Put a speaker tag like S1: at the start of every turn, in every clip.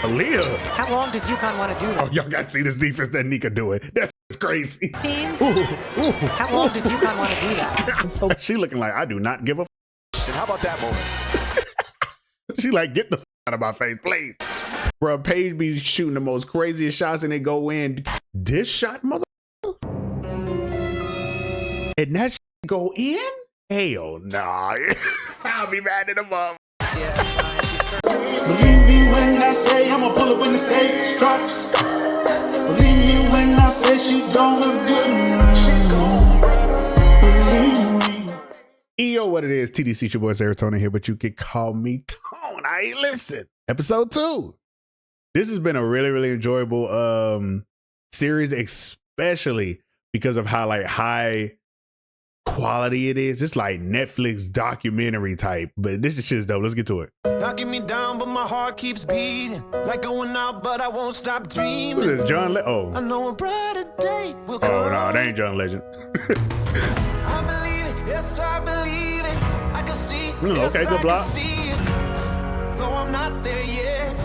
S1: Aaliyah.
S2: How long does UConn want to do that?
S1: Oh, y'all gotta see this defense that Nika doing. That's crazy.
S2: Teams?
S1: Ooh.
S2: How long does UConn want to do that?
S3: So
S1: She looking like I do not give a
S4: And how about that moment?
S1: She like, get the out of my face, please. Bro, Paige be shooting the most craziest shots and they go in. This shot, mother. And that shit go in? Hell nah. I'll be mad at the mom.
S5: Believe me when I say I'ma pull up when the stage drops. Believe me when I say she don't look good. Believe me.
S1: EO, what it is, TDC, your boy Srotonn here, but you can call me Tone. I ain't listen. Episode 2. This has been a really, really enjoyable series, especially because of how like high quality it is. It's like Netflix documentary type, but this is just dope. Let's get to it.
S6: Knocking me down, but my heart keeps beating. Like going out, but I won't stop dreaming.
S1: Who is this, John
S6: I know a brighter day will come.
S1: Oh, no, that ain't John Legend.
S6: I believe it, yes, I believe it. I can see it, yes,
S1: okay, good
S6: I
S1: block.
S6: can see it. Though I'm not there yet,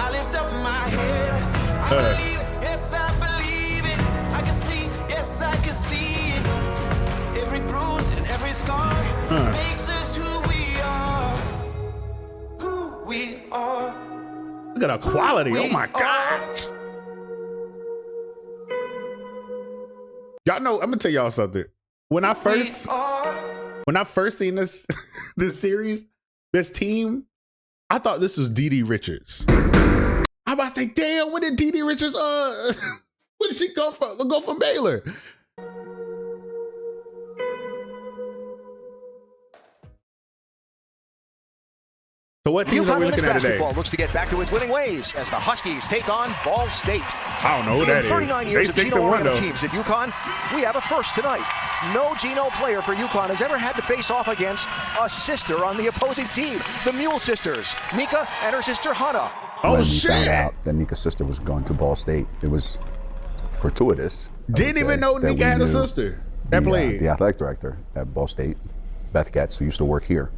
S6: I lift up my head. I believe it, yes, I believe it. I can see, yes, I can see it. Every bruise and every scar makes us who we are. Who we are.
S1: Look at the quality. Oh my gosh. Y'all know, I'm gonna tell y'all something. When I first seen this this series, this team, I thought this was Dee Dee Richards. I'm about to say, damn, when did Dee Dee Richards where did she go from Baylor? So what teams are we looking at today?
S4: Basketball looks to get back to its winning ways as the Huskies take on Ball State.
S1: I don't know who that
S4: In 39
S1: is.
S4: years
S1: They
S4: of
S1: 6-1
S4: Gino
S1: though.
S4: teams at UConn, we have a first tonight. No Gino player for UConn has ever had to face off against a sister on the opposing team, the Mule sisters, Nika and her sister Hannah.
S1: Oh
S7: When we
S1: shit!
S7: found out that Nika's sister was going to Ball State, it was fortuitous.
S1: Didn't even know Nika had a sister that played.
S7: The athletic director at Ball State, Beth Getz, who used to work here.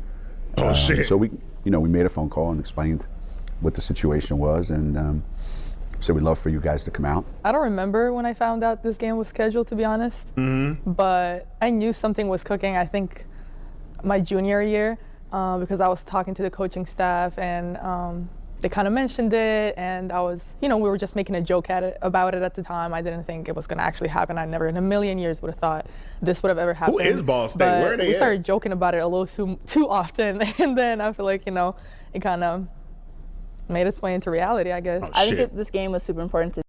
S1: Oh shit!
S7: So we made a phone call and explained what the situation was, and said we'd love for you guys to come out.
S3: I don't remember when I found out this game was scheduled, to be honest. But I knew something was cooking. I think my junior year, because I was talking to the coaching staff and they kind of mentioned it, and I was, we were just making a joke about it at the time. I didn't think it was going to actually happen. I never in a million years would have thought this would have ever happened.
S1: Who is Ball State?
S3: But
S1: Where are they
S3: we
S1: at?
S3: started joking about it a little too often, and then I feel like, it kind of made its way into reality, I guess.
S1: Oh,
S8: I
S1: shit.
S8: think this game was super important to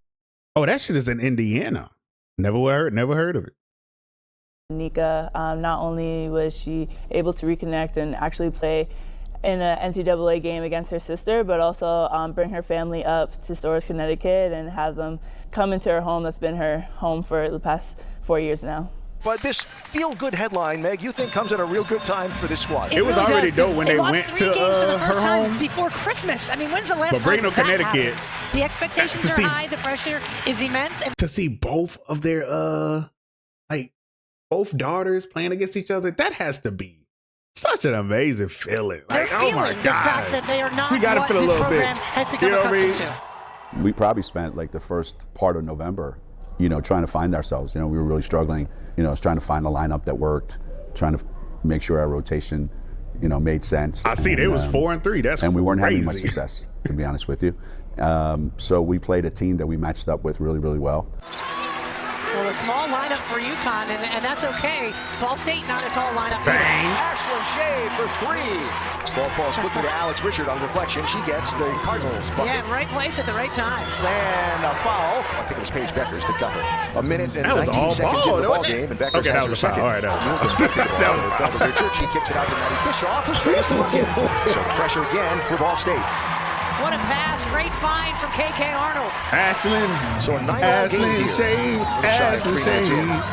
S1: Oh, that shit is in Indiana. Never heard of it.
S8: Nika. Not only was she able to reconnect and actually play in an NCAA game against her sister, but also bring her family up to Storrs, Connecticut, and have them come into her home that's been her home for the past 4 years now.
S4: But this feel-good headline, Meg, you think comes at a real good time for this squad.
S1: It was
S2: really
S1: already
S2: does, 'cause
S1: dope when they
S2: lost
S1: went
S2: 3
S1: to
S2: games for the
S1: her
S2: first time
S1: home.
S2: before Christmas. I mean, when's the last
S1: But
S2: time
S1: bringing
S2: that
S1: them Connecticut
S2: happened? The expectations
S1: to
S2: are
S1: see-
S2: high. The pressure is immense. And
S1: To see both of their both daughters playing against each other, that has to be such an amazing feeling.
S2: they're
S1: Like, oh my
S2: feeling the fact
S1: god.
S2: that they are not
S1: We gotta
S2: what
S1: feel a
S2: this
S1: little bit.
S2: program has become
S1: You know what I
S2: accustomed
S1: mean?
S2: to.
S7: We probably spent like the first part of November, trying to find ourselves. We were really struggling. I was trying to find a lineup that worked, trying to make sure our rotation, made sense.
S1: I see it was 4-3. That's
S7: and we weren't
S1: crazy.
S7: having much success, to be honest with you. So we played a team that we matched up with really, really well.
S2: Well, a small lineup for UConn, and that's okay. Ball State, not a tall lineup.
S1: Bang.
S4: Ashlyn Shade for 3. Ball falls quickly to Alex Richard on reflection. She gets the Cardinals bucket.
S2: Yeah, right place at the right time.
S4: And a foul. I think it was Paige Beckers that got her. A minute and
S1: That was
S4: 19
S1: all
S4: seconds
S1: ball,
S4: into the ball
S1: wasn't it?
S4: game, and Beckers
S1: Okay, that
S4: has
S1: was
S4: her
S1: a foul.
S4: second.
S1: All right, that was-
S4: Mills deflected the
S1: that
S4: ball
S1: was
S4: to
S1: a
S4: Delta
S1: foul.
S4: Richard. She kicks it out to Maddie Bischoff, who trails the bucket. So pressure again for Ball State.
S2: What a pass. Great find from KK Arnold.
S1: Ashlyn.
S4: So a 9-0 game
S1: Ashlyn
S4: here.
S1: Shade.
S4: Shot at 3
S1: Ashlyn
S4: minutes in.
S1: Shade.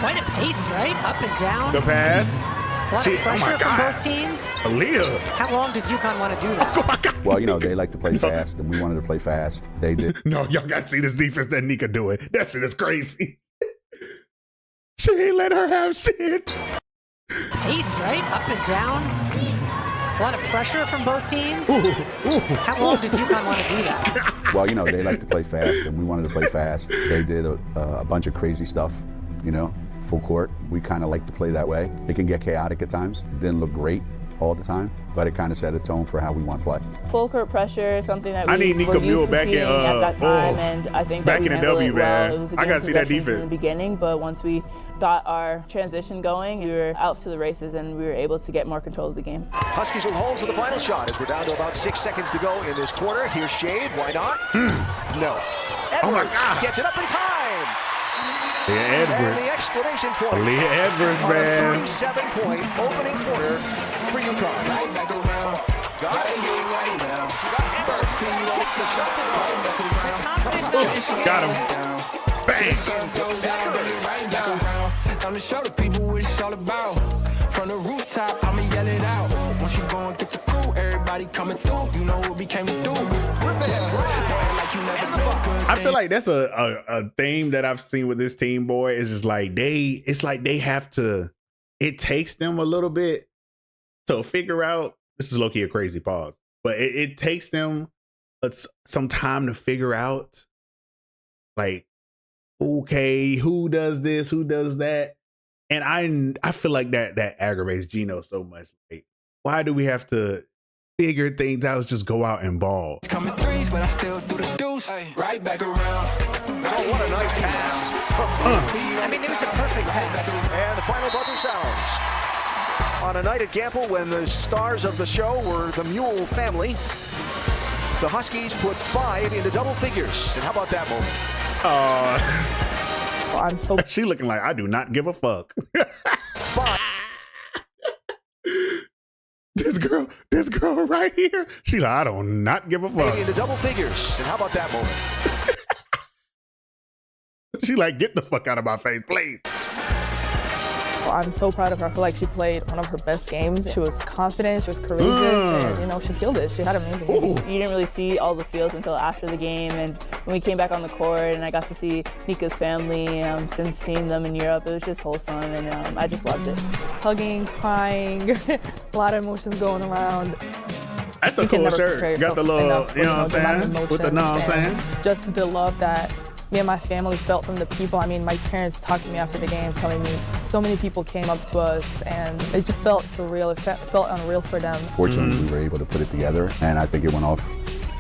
S2: Quite a pace, right? Up and down.
S1: The pass.
S2: A lot
S1: Gee,
S2: of
S1: oh
S2: pressure
S1: my
S2: from
S1: God.
S2: both teams.
S1: Aaliyah.
S2: How long does UConn want to do that?
S1: Oh my god.
S7: Well, they like to play fast, and we wanted to play fast. They did.
S1: No, y'all gotta see this defense that Nika doing. That shit is crazy. She ain't let her have shit.
S2: Pace, right? Up and down. A lot of pressure from both teams. How long does UConn want to do that?
S7: Well, you know, they like to play fast, and we wanted to play fast. They did a bunch of crazy stuff, you know, full court. We kind of like to play that way. It can get chaotic at times. It didn't look great all the time, but it kind of set a tone for how we want to play.
S8: Full court pressure, something that
S1: I
S8: we
S1: need Nika
S8: were used to
S1: back
S8: seeing
S1: in,
S8: at that time, and I think that
S1: back
S8: we
S1: in the
S8: handled
S1: W,
S8: it well.
S1: man.
S8: It was a
S1: I
S8: game
S1: gotta see that
S8: possessions in
S1: defense.
S8: the beginning, but once we got our transition going, we were out to the races and we were able to get more control of the game.
S4: Huskies will hold to the final shot as we're down to about 6 seconds to go in this quarter. Here's Shade. Why not? No. Edwards
S1: Oh my God.
S4: gets it up in time.
S1: Leah
S4: And the
S1: Edwards.
S4: exclamation point.
S1: Leah Edwards,
S4: on a
S1: man.
S4: 37-point opening quarter for UConn.
S6: Right back around.
S4: Got it.
S6: Right now.
S4: She got Edwards. Kicks the shot to go.
S2: Confidence on
S1: Got him. Bang.
S6: Time to show the people what it's all about. From the rooftop, I'ma yell it out. Once you go and get the crew, everybody coming through. You know what we came to do.
S1: I feel like that's a theme that I've seen with this team, boy. Is just like they have to. It takes them a little bit to figure out. This is low-key a crazy pause, but it takes them some time to figure out, like, okay, who does this, who does that, and I feel like that aggravates Gino so much. Like, why do we have to figure things out? Let's just go out and ball.
S6: Coming threes, but I still do the deuce. Right back around.
S4: Oh, what a nice pass.
S2: I mean, it was a perfect pass.
S4: And the final buzzer sounds. On a night at Gamble when the stars of the show were the Mule family, the Huskies put 5 into double figures. And how about that moment?
S3: I'm so
S1: She looking like I do not give a fuck.
S4: 5
S1: This girl right here. She like, I do not give a fuck.
S4: into double figures. And how about that moment?
S1: She like, get the fuck out of my face, please.
S3: I'm so proud of her. I feel like she played one of her best games. She was confident, she was courageous, and she killed it. She had amazing games.
S8: You didn't really see all the feels until after the game, and when we came back on the court and I got to see Nika's family, since seeing them in Europe, it was just wholesome, and I just loved it.
S3: Hugging, crying, a lot of emotions going around.
S1: That's a
S3: You can
S1: cool
S3: never
S1: shirt.
S3: prepare
S1: Got the
S3: yourself
S1: little,
S3: enough for,
S1: you know what
S3: the amount
S1: I'm
S3: of
S1: saying? With the, know what I'm
S3: emotions
S1: saying?
S3: and just the love that me and my family felt from the people. I mean, my parents talked to me after the game, telling me so many people came up to us, and it just felt surreal. It felt unreal for them.
S7: Fortunately, we were able to put it together, and I think it went off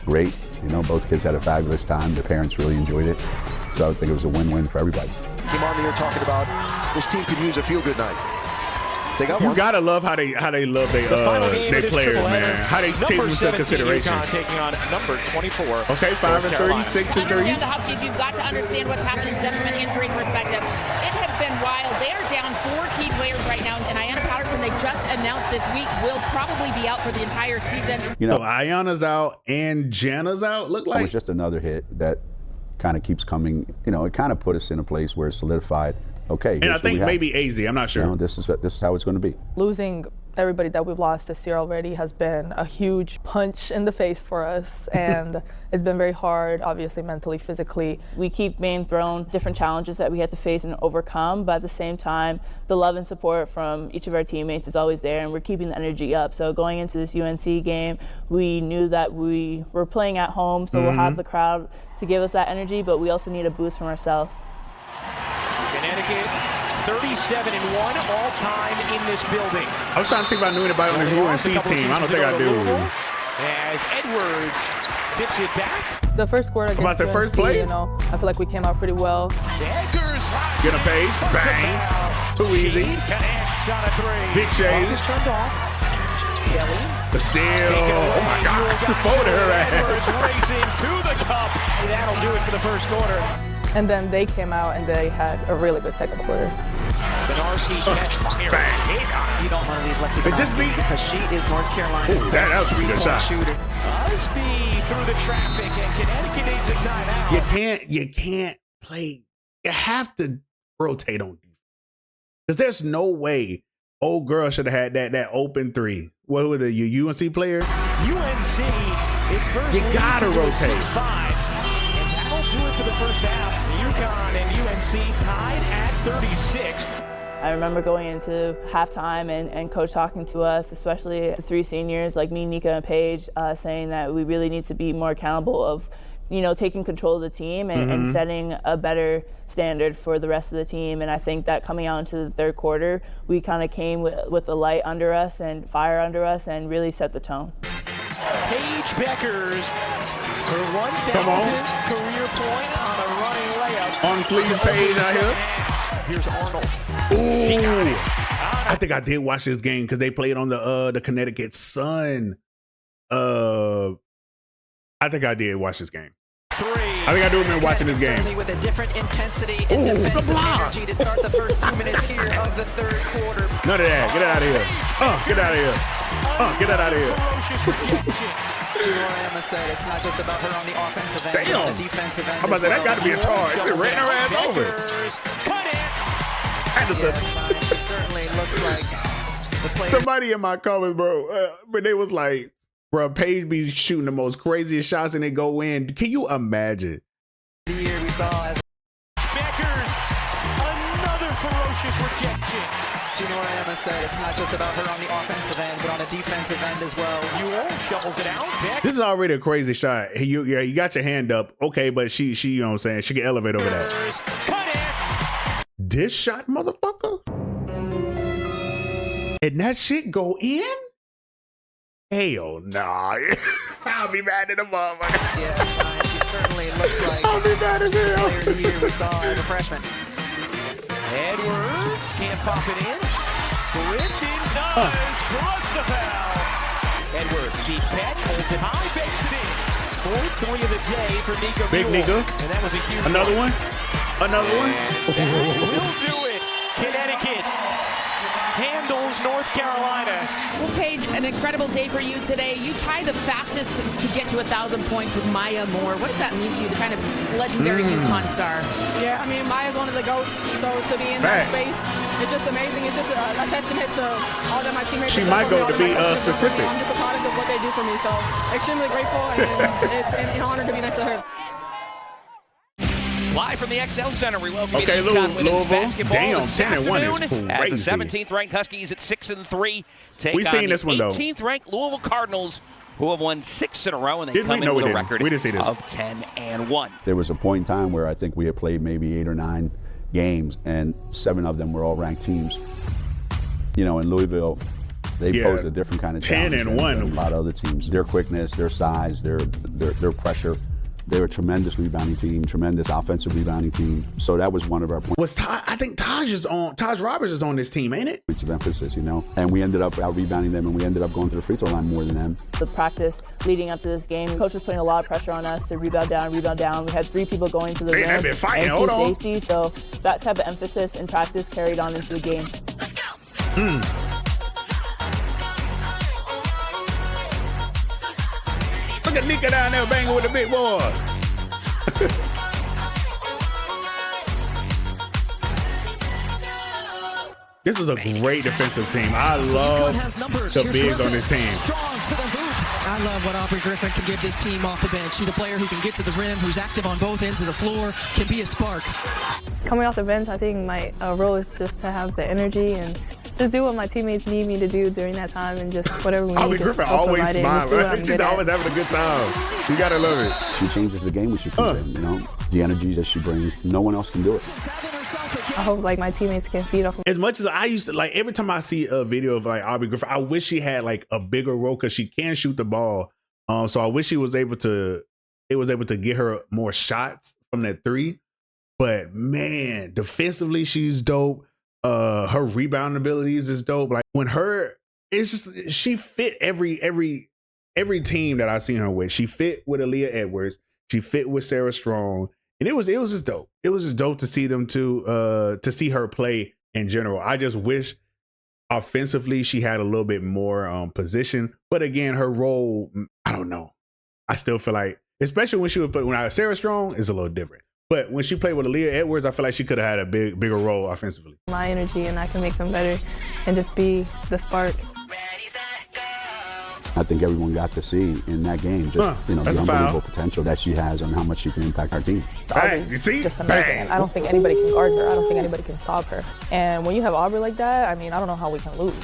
S7: great. You know, both kids had a fabulous time. Their parents really enjoyed it. So I think it was a win-win for everybody.
S4: Came on here talking about this team could use a feel-good night. They got
S1: You
S4: one.
S1: gotta love how they love their players, man. How they take them into consideration.
S9: Taking on number 24.
S1: Okay, 5 and 3, 6 and 3.
S10: Understand the Huskies. You've got to understand what's happening to them from an injury perspective. It has been wild. They are down 4 key players right now, and Ayanna Patterson, they just announced this week, will probably be out for the entire season.
S7: You know,
S1: So Ayana's out and Jana's out. Look
S7: it
S1: like
S7: was just another hit that kind of keeps coming. You know, it kind of put us in a place where it's solidified. Okay,
S1: and
S7: here's
S1: I
S7: what we
S1: think
S7: have.
S1: maybe AZ. I'm not sure.
S7: You know, this is how it's going to be.
S3: Losing everybody that we've lost this year already has been a huge punch in the face for us, and it's been very hard, obviously, mentally, physically.
S8: We keep being thrown different challenges that we have to face and overcome, but at the same time, the love and support from each of our teammates is always there, and we're keeping the energy up. So going into this UNC game, we knew that we were playing at home, so we'll have the crowd to give us that energy, but we also need a boost from ourselves.
S9: Connecticut 37-1 all time in this building.
S1: I was trying to think if I knew anybody on this UNC team. I don't think I do.
S9: As Edwards tips it back.
S3: The first quarter
S1: About
S3: against
S1: the
S3: UNC,
S1: first play?
S3: I feel like we came out pretty well.
S9: Eggers
S1: Get a page. Bang. Too easy.
S9: Connects on a 3.
S1: Big shade.
S9: Is turned off. Kelly.
S1: The steal. Oh my God. Folded her
S9: Edwards
S1: ass.
S9: racing to the cup. That'll do it for the first quarter.
S3: And then they came out and they had a really good second quarter.
S9: Benarski catch fire.
S1: Bang.
S2: You don't want to leave Lexi
S1: It just be.
S2: because she is North Carolina's
S1: Ooh,
S2: best
S1: that was a good
S2: three-point
S1: shot.
S2: shooter.
S9: Busby through the traffic, and Connecticut needs a timeout.
S1: You can't play. You have to rotate on defense. Because there's no way old girl should have had that open 3. What was it, your UNC player?
S9: UNC, its first
S1: You
S9: lead
S1: gotta
S9: to
S1: rotate.
S9: 6-5. And that'll do it for the first half. UConn and UNC tied at 36.
S8: I remember going into halftime and coach talking to us, especially the 3 seniors like me, Nika, and Paige, saying that we really need to be more accountable of, you know, taking control of the team and setting a better standard for the rest of the team. And I think that coming out into the third quarter, we kind of came with the light under us and fire under us and really set the tone.
S9: Paige Beckers, her 1,000th career point on a running layup.
S1: On sleeve Paige out here.
S9: Here's Arnold.
S1: Ooh, I think I did watch this game because they played on the Connecticut Sun. I think I did watch this game. I think I do remember watching this game.
S2: Certainly with a different intensity and defensive energy to start the first 2 minutes here of the third quarter.
S1: None of that. Get it out of here. Get out of here. Get that out of here.
S2: Emma said it's not just about her on the offensive end, but on the defensive end.
S1: How about that? That got to be a charge. They ran her ass over.
S2: Yes, she certainly looks like the player.
S1: Somebody in my comments, bro, but they was like, bro, Paige be shooting the most craziest shots and they go in. Can you imagine?
S2: The year we saw as
S9: Beckers, another ferocious rejection.
S2: Ginora Emma said it's not just about her on the offensive end, but on the defensive end as well.
S9: Ewell shovels it out.
S1: This is already a crazy shot. You got your hand up, okay, but she, you know what I'm saying, she can elevate over that. This shot, motherfucker, and that shit go in. Hell nah. I'll be mad at the motherfucker.
S2: Yes, fine. She certainly looks like
S1: I'll be mad as hell.
S2: Player of the year we saw as a freshman.
S9: Edwards can't pop it in. Griffin does, plus the foul. Edwards, deep catch, holds it high, bakes it in. Fourth 3 of the day for Nika.
S1: Big Nika.
S9: And that was a huge
S1: Another one. Another one.
S9: That will do it. Connecticut handles North Carolina.
S10: Well, Paige, an incredible day for you today. You tied the fastest to get to 1,000 points with Maya Moore. What does that mean to you, the kind of legendary UConn star?
S11: Yeah, I mean, Maya's one of the GOATs, so to be in that space, it's just amazing. It's just a testament to all that my teammates
S1: She
S11: have
S1: might
S11: done for
S1: go to
S11: me,
S1: be specific.
S11: I'm just a product of what they do for me, so extremely grateful, and it's an honor to be next to her.
S12: Live from the XL Center, we welcome you to
S1: Louisville.
S12: UConn basketball.
S1: Damn,
S12: this
S1: 10-1 is
S12: afternoon
S1: crazy.
S12: as the 17th ranked Huskies at 6-3 take
S1: We
S12: on
S1: seen
S12: the
S1: this one, though.
S12: 18th ranked Louisville Cardinals, who have won 6 in a row, and they
S1: Didn't
S12: come
S1: we?
S12: in
S1: No,
S12: with
S1: we
S12: a
S1: didn't.
S12: record
S1: We didn't see this.
S12: of 10-1.
S7: There was a point in time where I think we had played maybe 8 or 9 games, and 7 of them were all ranked teams. You know, in Louisville, they posed a different kind of challenge
S1: 10-1.
S7: than a lot of other teams. Their quickness, their size, their pressure. They're a tremendous rebounding team, tremendous offensive rebounding team. So that was one of our points.
S1: I think Taj Roberts is on this team, ain't it?
S7: Points of emphasis, you know. And we ended up out rebounding them, and we ended up going to the free throw line more than them.
S8: The practice leading up to this game, coach was putting a lot of pressure on us to rebound down. We had 3 people going to the rim and 2 safety. So that type of emphasis in practice carried on into the game.
S10: Let's go.
S1: Look at Nika down there banging with the big boy. This is a great defensive team. I love the bigs on this team.
S2: Strong to the hoop. I love what Aubrey Griffin can give this team off the bench. She's a player who can get to the rim, who's active on both ends of the floor, can be a spark.
S3: Coming off the bench, I think my role is just to have the energy and just do what my teammates need me to do during that time, and just whatever we need.
S1: Aubrey Griffin always smiling. She's always having a good time. You gotta love it.
S7: She changes the game when she comes in, you know. The energy that she brings, no one else can do it.
S3: I hope like my teammates can feed off.
S1: As much as I used to, like, every time I see a video of like Aubrey Griffin, I wish she had like a bigger role because she can shoot the ball. So I wish she was able to get her more shots from that 3. But man, defensively she's dope. Her rebound abilities is dope. Like it's just she fit every team that I've seen her with. She fit with Aaliyah Edwards. She fit with Sarah Strong. And it was just dope. It was just dope to see them to see her play in general. I just wish offensively she had a little bit more position. But again, her role, I don't know. I still feel like, especially when she would play, when Sarah Strong is a little different. But when she played with Aaliyah Edwards, I feel like she could have had a bigger role offensively.
S3: My energy, and I can make them better and just be the spark.
S7: I think everyone got to see in that game just the unbelievable potential that she has and how much she can impact our team.
S3: Bang, you see? Just amazing. And I don't think anybody can guard her. I don't think anybody can stop her. And when you have Aubrey like that, I mean, I don't know how we can lose.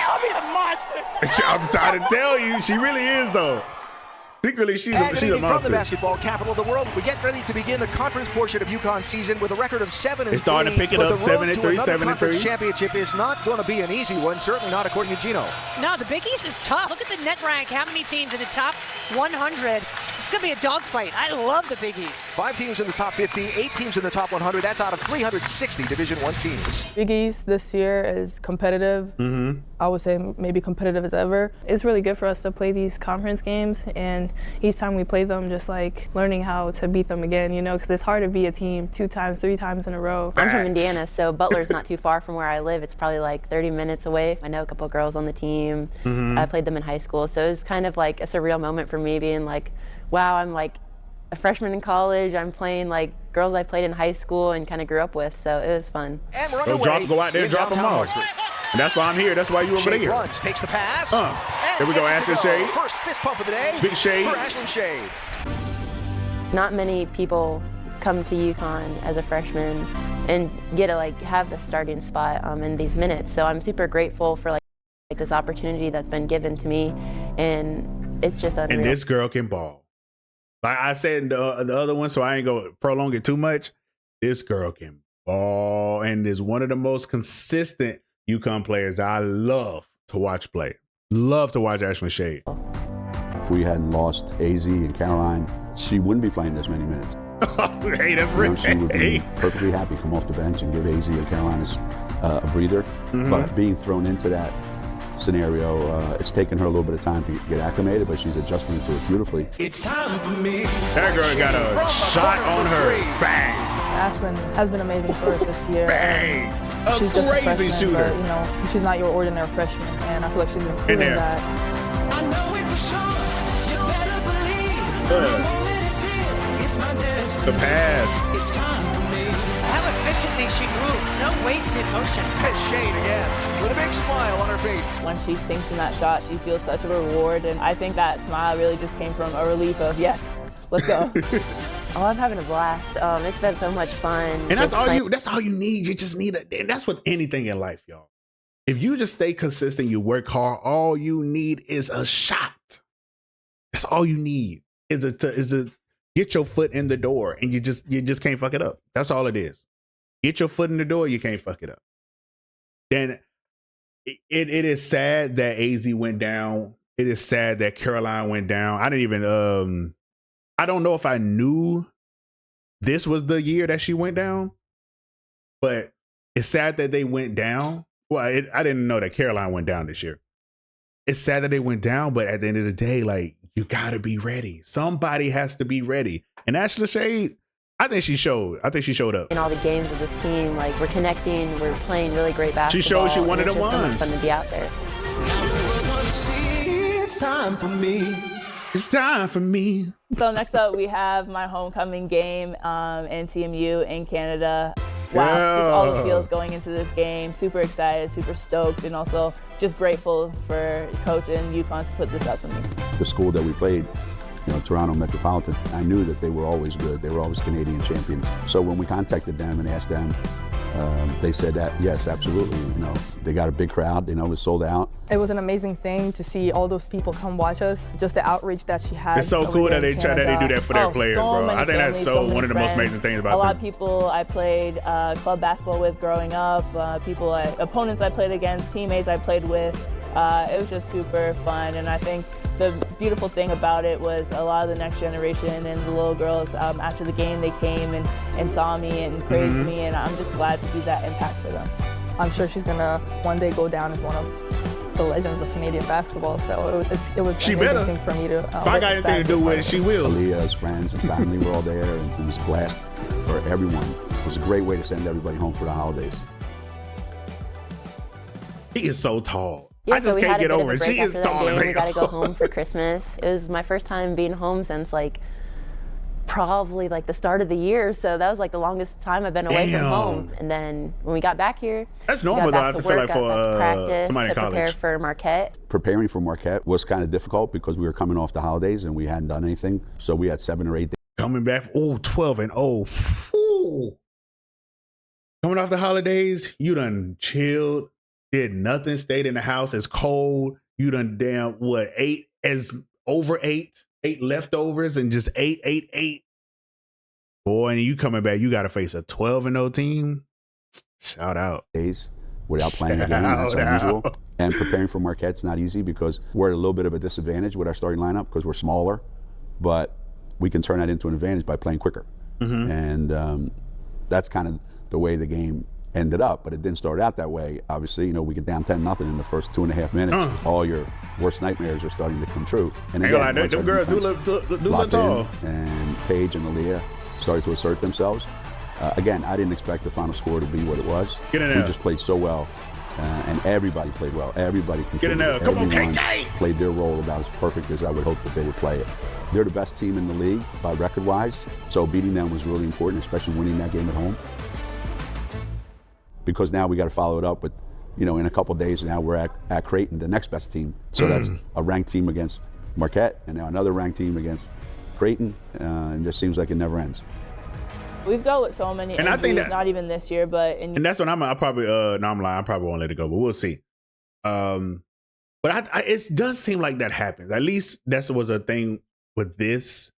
S9: Aubrey's a monster.
S1: I'm trying to tell you, she really is though. Secretly, she's a monster.
S4: From the basketball capital of the world, we get ready to begin the conference portion of UConn's season with a record of 7-3.
S1: It's starting to pick it up, 7-3, 7-3.
S4: Championship is not going to be an easy one, certainly not according to Gino.
S13: No, the Big East is tough. Look at the net rank. How many teams in the top 100? It's going to be a dogfight. I love the Big East.
S4: 5 teams in the top 50, 8 teams in the top 100. That's out of 360 Division I teams.
S3: Big East this year is competitive. I would say maybe competitive as ever.
S8: It's really good for us to play these conference games, and each time we play them, just like learning how to beat them again, because it's hard to beat a team 2 times, 3 times in a row.
S14: I'm from Indiana, so Butler's not too far from where I live. It's probably like 30 minutes away. I know a couple of girls on the team. I played them in high school, so it was kind of like a surreal moment for me being like, wow, I'm like a freshman in college. I'm playing like girls I played in high school and kind of grew up with, so it was fun.
S4: And we're underway.
S1: Go out there and drop them off. And that's why I'm here. That's why you over there.
S4: Runs, takes the pass.
S1: There we go, Ashley Shade.
S4: First fist pump of the day.
S1: Big Shade.
S4: For Ashley Shade.
S14: Not many people come to UConn as a freshman and get to like have the starting spot in these minutes. So I'm super grateful for like this opportunity that's been given to me, and it's just unreal.
S1: And this girl can ball. Like I said in the other one, so I ain't gonna prolong it too much. This girl can ball and is one of the most consistent UConn players I love to watch play. Love to watch Ashley Shade.
S7: If we hadn't lost AZ and Caroline, she wouldn't be playing this many minutes.
S1: Hey, that's right.
S7: She would be perfectly happy to come off the bench and give AZ and Caroline a breather. But being thrown into that scenario, it's taken her a little bit of time to get acclimated, but she's adjusting to it beautifully.
S6: It's time for me.
S1: That girl got a shot on her. Bang.
S3: Ashlyn has been amazing for us this year.
S1: Bang.
S3: She's just a freshman,
S1: shooter.
S3: But, she's not your ordinary freshman, and I feel like she's been proving that.
S6: I know it for sure. You better believe. The moment is here. It's my destiny.
S1: The pass.
S6: It's time for me.
S13: How efficiently she moves. No wasted motion.
S4: And Shade again with a big smile on her face.
S8: When she sinks in that shot, she feels such a reward, and I think that smile really just came from a relief of, yes, let's go.
S14: Oh, I'm having a blast. It's been so much fun.
S1: And that's all you need. You just need and that's with anything in life, y'all. If you just stay consistent, you work hard, all you need is a shot. That's all you need is a get your foot in the door, and you just can't fuck it up. That's all it is. Get your foot in the door, you can't fuck it up. Then it is sad that AZ went down. It is sad that Caroline went down. I didn't even I don't know if I knew this was the year that she went down, but it's sad that they went down. Well, I didn't know that Caroline went down this year. It's sad that they went down, but at the end of the day, like, you got to be ready. Somebody has to be ready. And Ashley Shade, I think she showed up.
S14: In all the games of this team, like, we're connecting, we're playing really great basketball.
S1: She showed she one of the ones.
S14: It's so much fun to be out there.
S6: It's time for me.
S1: It's time for me.
S8: So next up, we have my homecoming game in TMU in Canada. Wow, just all the feels going into this game. Super excited, super stoked, and also just grateful for Coach and UConn to put this up for me.
S7: The school that we played, Toronto Metropolitan, I knew that they were always good. They were always Canadian champions. So when we contacted them and asked them, they said that, yes, absolutely. They got a big crowd, it was sold out.
S3: It was an amazing thing to see all those people come watch us, just the outreach that she had.
S1: It's so cool that they do that for their players, bro. I think that's one of the most amazing things about them.
S8: A lot of people I played club basketball with growing up, opponents I played against, teammates I played with. It was just super fun, and I think the beautiful thing about it was a lot of the next generation and the little girls, after the game, they came and saw me and praised me, and I'm just glad to be that impact for them.
S3: I'm sure she's gonna one day go down as one of the legends of Canadian basketball, so it was an amazing thing for me to
S1: if I got anything to do with it, she will.
S7: Aaliyah's friends and family were all there, and it was a blast for everyone. It was a great way to send everybody home for the holidays.
S1: He is so tall.
S14: Yeah,
S1: I just can't get over it. She is tall as hell.
S14: We got to go home for Christmas. It was my first time being home since like probably like the start of the year. So that was like the longest time I've been away from home. And then when we got back here,
S1: that's normal though. I feel like for
S14: practice
S1: somebody in
S14: to prepare
S1: college.
S14: for Marquette.
S7: Preparing for Marquette was kind of difficult because we were coming off the holidays and we hadn't done anything. So we had 7 or 8 days.
S1: Coming back, 12-0. Ooh. Coming off the holidays, you done chilled, did nothing, stayed in the house. It's cold. You done eight leftovers and just ate. Boy, and you coming back, you got to face a 12-0 team. Shout out.
S7: Days without playing a game, that's unusual. And preparing for Marquette's not easy because we're at a little bit of a disadvantage with our starting lineup because we're smaller, but we can turn that into an advantage by playing quicker. And that's kind of the way the game ended up, but it didn't start out that way. Obviously, we get down 10-0 in the first 2.5 minutes. All your worst nightmares are starting to come true. And again,
S1: them girls do look tall.
S7: And Paige and Aaliyah started to assert themselves. Again, I didn't expect the final score to be what it was.
S1: Get in there.
S7: We just played so well, and everybody played well. Everybody contributed.
S1: Get in there. Come on,
S7: Everyone
S1: KK.
S7: played their role about as perfect as I would hope that they would play it. They're the best team in the league by record-wise, so beating them was really important, especially winning that game at home. Because now we got to follow it up with, in a couple of days now we're at Creighton, the next best team. So that's a ranked team against Marquette, and now another ranked team against Creighton, and it just seems like it never ends.
S8: We've dealt with so many injuries,
S1: I think that,
S8: not even this year, but
S1: and that's what I'm probably I'm lying. I probably won't let it go, but we'll see. But it does seem like that happens. At least that was a thing with this.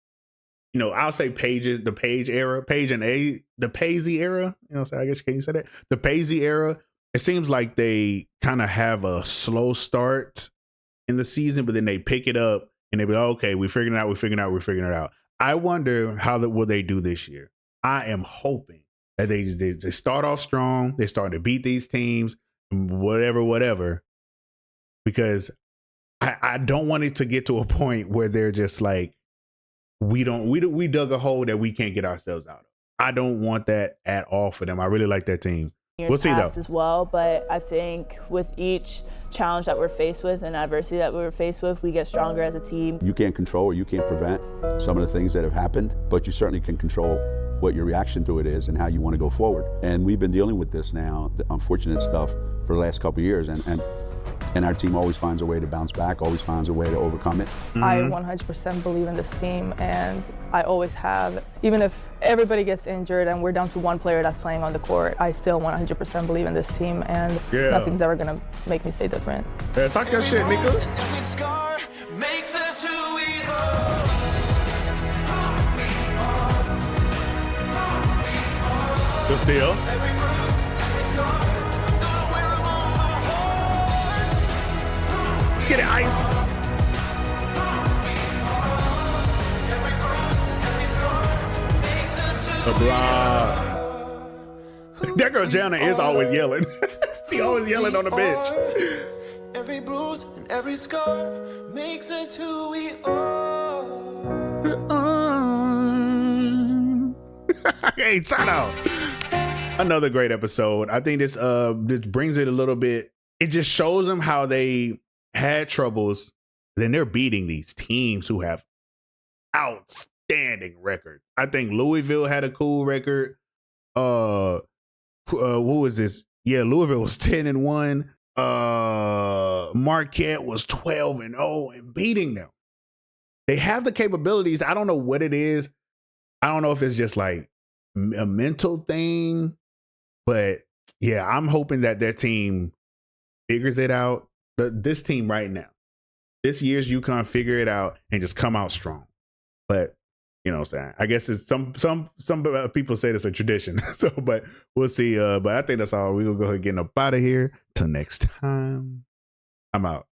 S1: I'll say the Paige era, the Paisy era. So I guess can you say that? The Paisy era. It seems like they kind of have a slow start in the season, but then they pick it up and they be like, okay, we're figuring it out. I wonder how will they do this year. I am hoping that they start off strong. They start to beat these teams, whatever, because I don't want it to get to a point where they're just like, we dug a hole that we can't get ourselves out of. I don't want that at all for them. I really like that team. We'll see though.
S8: As well, but I think with each challenge that we're faced with and adversity that we're faced with, we get stronger as a team.
S7: You can't control or you can't prevent some of the things that have happened, but you certainly can control what your reaction to it is and how you want to go forward. And we've been dealing with this now, the unfortunate stuff, for the last couple of years, and our team always finds a way to bounce back, always finds a way to overcome it.
S3: I 100% believe in this team, and I always have. Even if everybody gets injured and we're down to one player that's playing on the court, I still 100% believe in this team, and nothing's ever gonna make me say different.
S1: Yeah, talk your shit, Nika. Good steal. Get it, Ice. The block. That girl Jana is always yelling. She always yelling on the bench.
S6: Every bruise and every scar makes us who we are.
S1: Hey, shout out. Another great episode. I think this brings it a little bit. It just shows them how they had troubles. Then they're beating these teams who have outstanding records. I think Louisville had a cool record. What was this? Yeah, Louisville was 10-1. Marquette was 12-0 and beating them. They have the capabilities. I don't know what it is. I don't know if it's just like a mental thing, but yeah, I'm hoping that their team figures it out. This team right now, this year's UConn, figure it out and just come out strong. But you know what I'm saying? I guess it's some people say it's a tradition. So, but we'll see. But I think that's all. We're gonna go ahead and get up out of here. Till next time. I'm out.